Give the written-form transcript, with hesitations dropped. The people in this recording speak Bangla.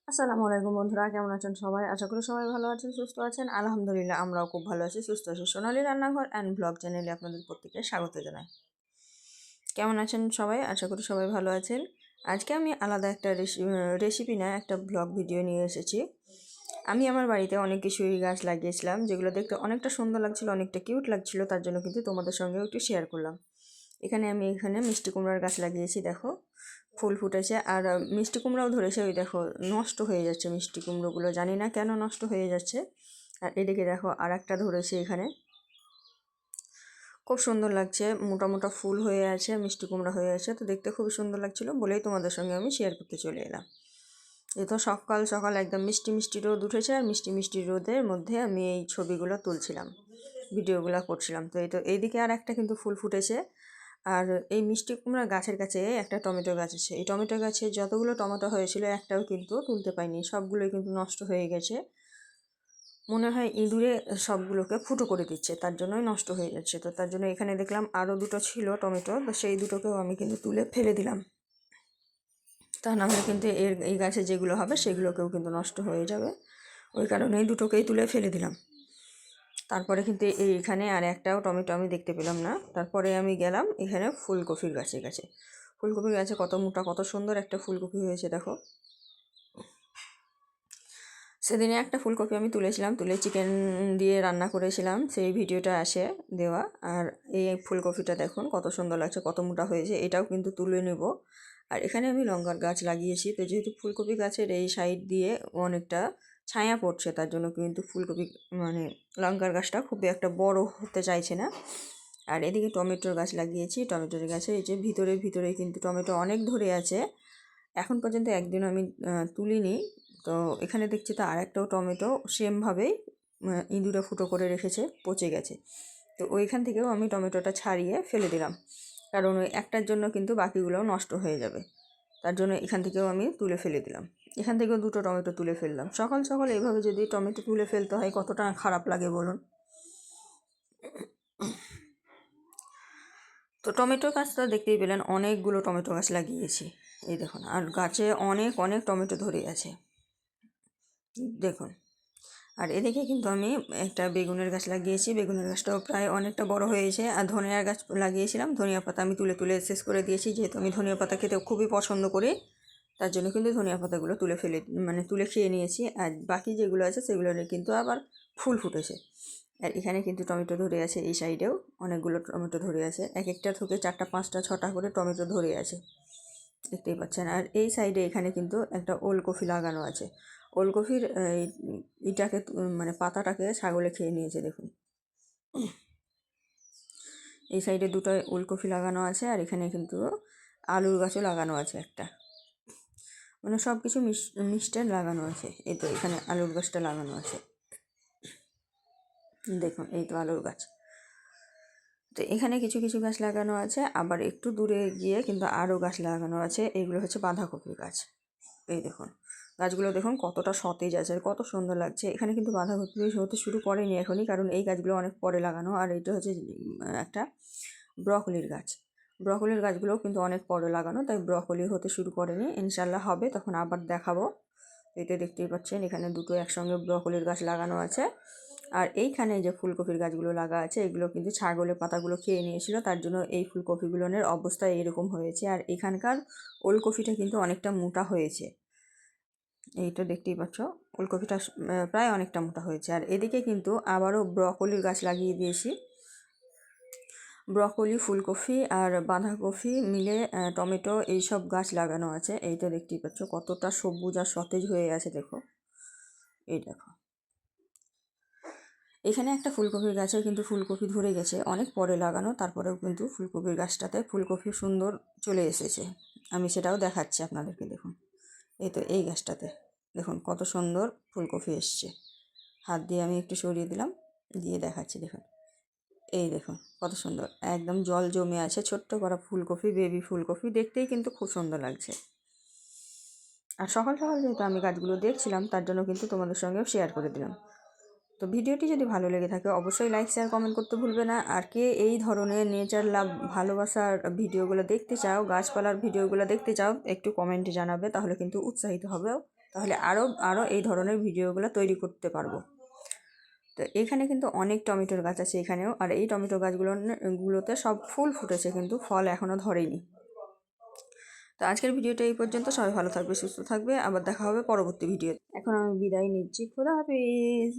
আসসালামু আলাইকুম বন্ধুরা, কেমন আছেন সবাই? আশা করি সবাই ভালো আছেন, সুস্থ আছেন। আলহামদুলিল্লাহ আমরাও খুব ভালো আছি, সুস্থ আছি। সোনালী রান্নাঘর অ্যান্ড ব্লগ চ্যানেলে আপনাদের প্রত্যেককে স্বাগত জানাই। কেমন আছেন সবাই? আশা করি সবাই ভালো আছেন। আজকে আমি আলাদা একটা রেসিপি না, একটা ব্লগ ভিডিও নিয়ে এসেছি। আমি আমার বাড়িতে অনেক কিছুই গাছ লাগিয়েছিলাম, যেগুলো দেখতে অনেকটা সুন্দর লাগছিল, অনেকটা কিউট লাগছিল। তার জন্য কিন্তু তোমাদের সঙ্গেও একটু শেয়ার করলাম। এখানে মিষ্টি কুমড়ার গাছ লাগিয়েছি, দেখো ফুল ফুটেছে। আর মিষ্টি কুমড়াও ধরেছে, ওই দেখো নষ্ট হয়ে যাচ্ছে মিষ্টি কুমড়োগুলো, জানি না কেন নষ্ট হয়ে যাচ্ছে। আর এদিকে দেখো আর একটা ধরেছে, এখানে খুব সুন্দর লাগছে, মোটা মোটা ফুল হয়ে আছে, মিষ্টি কুমড়া হয়ে আছে। তো দেখতে খুবই সুন্দর লাগছিল বলেই তোমাদের সঙ্গে আমি শেয়ার করতে চলে এলাম। এই তো সকাল সকাল একদম মিষ্টি মিষ্টি রোদ উঠেছে, আর মিষ্টি মিষ্টি রোদের মধ্যে আমি এই ছবিগুলো তুলছিলাম, ভিডিওগুলো করছিলাম। তো এইদিকে আর একটা কিন্তু ফুল ফুটেছে। আর এই মিষ্টি কুমড়া গাছের কাছে একটা টমেটো গাছ আছে। এই টমেটো গাছে যতগুলো টমেটো হয়েছিল একটাও কিন্তু তুলতে পাইনি, সবগুলোই কিন্তু নষ্ট হয়ে গেছে। মনে হয় ইঁদুরে সবগুলোকে ফুটো করে দিচ্ছে, তার জন্যই নষ্ট হয়ে যাচ্ছে। তো তার জন্য এখানে দেখলাম আরও দুটো ছিল টমেটো, তো সেই দুটোকেও আমি কিন্তু তুলে ফেলে দিলাম। তা না হলে কিন্তু এই গাছে যেগুলো হবে সেগুলোকেও কিন্তু নষ্ট হয়ে যাবে, ওই কারণেই দুটোকেই তুলে ফেলে দিলাম। তারপরে কিন্তু এইখানে আর একটাও টমেটো আমি দেখতে পেলাম না। তারপরে আমি গেলাম এখানে ফুলকপির গাছের কাছে। ফুলকপির গাছে কত মোটা, কত সুন্দর একটা ফুলকপি হয়েছে দেখো। সেদিনে একটা ফুলকপি আমি তুলেছিলাম, তুলে চিকেন দিয়ে রান্না করেছিলাম, সেই ভিডিওটা আসে দেওয়া। আর এই ফুলকপিটা দেখুন কত সুন্দর লাগছে, কত মোটা হয়েছে, এটাও কিন্তু তুলে নেব। আর এখানে আমি লঙ্কার গাছ লাগিয়েছি, তো যেহেতু ফুলকপি গাছের এই সাইড দিয়ে অনেকটা ছায়া পড়ছে, তার জন্য কিন্তু ফুলকপি মানে লঙ্কার গাছটা খুব একটা বড় হতে চাইছে না। আর এদিকে টমেটোর গাছ লাগিয়েছি, টমেটোর গাছে এই যে ভিতরে কিন্তু টমেটো অনেক ধরে আছে। এখন পর্যন্ত একদিনও আমি তুলিনি। তো এখানে দেখছি তো আরেকটাও টমেটো সেমভাবেই ইঁদুরে ফুটো করে রেখেছে, পচে গেছে। তো ওইখান থেকেও আমি টমেটোটা ছাড়িয়ে ফেলে দিলাম, কারণ ওই একটার জন্য কিন্তু বাকিগুলোও নষ্ট হয়ে যাবে। তার জন্য এখান থেকেও আমি তুলে ফেলে দিলাম। এখান থেকেও দুটো টমেটো তুলে ফেললাম। সকাল সকাল এইভাবে যদি টমেটো তুলে ফেলতে হয় কতটা খারাপ লাগে বলুন। তো টমেটো গাছটা দেখতেই পেলেন, অনেকগুলো টমেটো গাছ লাগিয়েছি এই দেখুন। আর গাছে অনেক অনেক টমেটো ধরে আছে দেখুন। আর এদিকে কিন্তু আমি একটা বেগুনের গাছ লাগিয়েছি, বেগুনের গাছটাও প্রায় অনেকটা বড় হয়েছে। আর ধনিয়ার গাছ লাগিয়েছিলাম, ধনিয়া পাতা আমি তুলে তুলে শেষ করে দিয়েছি, যেহেতু আমি ধনিয়া পাতা খেতে খুবই পছন্দ করি। তার জন্য কিন্তু ধনিয়া পাতাগুলো তুলে খেয়ে নিয়েছি। আর বাকি যেগুলো আছে সেগুলো কিন্তু আবার ফুল ফুটেছে। আর এখানে কিন্তু টমেটো ধরে আছে, এই সাইডেও অনেকগুলো টমেটো ধরে আছে, এক একটা থেকে 4টা 5টা 6টা করে টমেটো ধরে আছে, দেখতেই পাচ্ছেন। আর এই সাইডে এখানে কিন্তু একটা ওলকপি লাগানো আছে। ওলকপির ইটাকে মানে পাতাটাকে ছাগলে খেয়ে নিয়েছে দেখুন। এই সাইডে দুটো ওলকপি লাগানো আছে, আর এখানে কিন্তু আলুর গাছও লাগানো আছে একটা, মানে সব কিছু মিক্সড লাগানো আছে। এই তো এখানে আলুর গাছটা লাগানো আছে দেখুন, এই তো আলুর গাছ। তো এখানে কিছু কিছু গাছ লাগানো আছে, আবার একটু দূরে গিয়ে কিন্তু আরও গাছ লাগানো আছে। এইগুলো হচ্ছে বাঁধাকপির গাছ। এই দেখুন গাছগুলো দেখুন কতটা সতেজ আছে, কত সুন্দর লাগছে। এখানে কিন্তু বাঁধাকপি হতে শুরু করেনি এখনই, কারণ এই গাছগুলো অনেক পরে লাগানো। আর এটা হচ্ছে একটা ব্রকলির গাছ। ব্রকলির গাছগুলোও কিন্তু অনেক পরে লাগানো, তাই ব্রকলি হতে শুরু করেনি, ইনশাল্লাহ হবে, তখন আবার দেখাবো। এটা দেখতেই পাচ্ছেন এখানে দুটো একসঙ্গে ব্রকলির গাছ লাগানো আছে। আর এইখানে যে ফুলকপির গাছগুলো লাগা আছে, এগুলো কিন্তু ছাগলের পাতাগুলো খেয়ে নিয়েছিল, তার জন্য এই ফুলকপিগুলোর অবস্থা এইরকম হয়েছে। আর এখানকার ওলকপিটা কিন্তু অনেকটা মোটা হয়েছে, এইটা দেখতেই পাচ্ছ, ফুলকপিটা প্রায় অনেকটা মোটা হয়েছে। আর এদিকে কিন্তু আবারও ব্রকলির গাছ লাগিয়ে দিয়েছি। ব্রকলি, ফুলকপি আর বাঁধাকপি মিলে টমেটো এইসব গাছ লাগানো আছে। এইটা দেখতেই পাচ্ছ কতটা সবুজ আর সতেজ হয়ে আছে দেখো, এই দেখো। এখানে একটা ফুলকপির গাছে কিন্তু ফুলকপি ধরে গেছে, অনেক পরে লাগানো, তারপরেও কিন্তু ফুলকপির গাছটাতে ফুলকপি সুন্দর চলে এসেছে। আমি সেটাও দেখাচ্ছি আপনাদেরকে দেখুন। এই তো এই গাছটাতে দেখুন কত সুন্দর ফুলকপি এসছে। হাত দিয়ে আমি একটু সরিয়ে দিলাম, দিয়ে দেখাচ্ছি দেখুন। এই দেখুন কত সুন্দর, একদম জল জমে আছে, ছোট্ট করা ফুলকপি, বেবি ফুলকপি, দেখতেই কিন্তু খুব সুন্দর লাগছে। আর সকাল সকাল যেহেতু আমি গাছগুলো দেখছিলাম, তার জন্য কিন্তু তোমাদের সঙ্গেও শেয়ার করে দিলাম। তো ভিডিওটি যদি ভালো লেগে থাকে অবশ্যই লাইক শেয়ার কমেন্ট করতে ভুলবে না। আর কে এই ধরনের নেচার লাভ ভালোবাসার ভিডিওগুলো দেখতে চাও, গাছপালার ভিডিওগুলো দেখতে চাও, একটু কমেন্টে জানাবে, তাহলে কিন্তু উৎসাহিত হবে তাহলে আরও আরও এই ধরনের ভিডিওগুলো তৈরি করতে পারবো। তো এখানে কিন্তু অনেক টমেটোর গাছ আছে এখানেও, আর এই টমেটো গাছগুলোতে সব ফুল ফুটেছে কিন্তু ফল এখনও ধরেনি। তো আজকের ভিডিওটা এই পর্যন্ত। সবাই ভালো থাকবে, সুস্থ থাকবে, আবার দেখা হবে পরবর্তী ভিডিও। এখন আমি বিদায় নিচ্ছি, খোদা হাফিজ।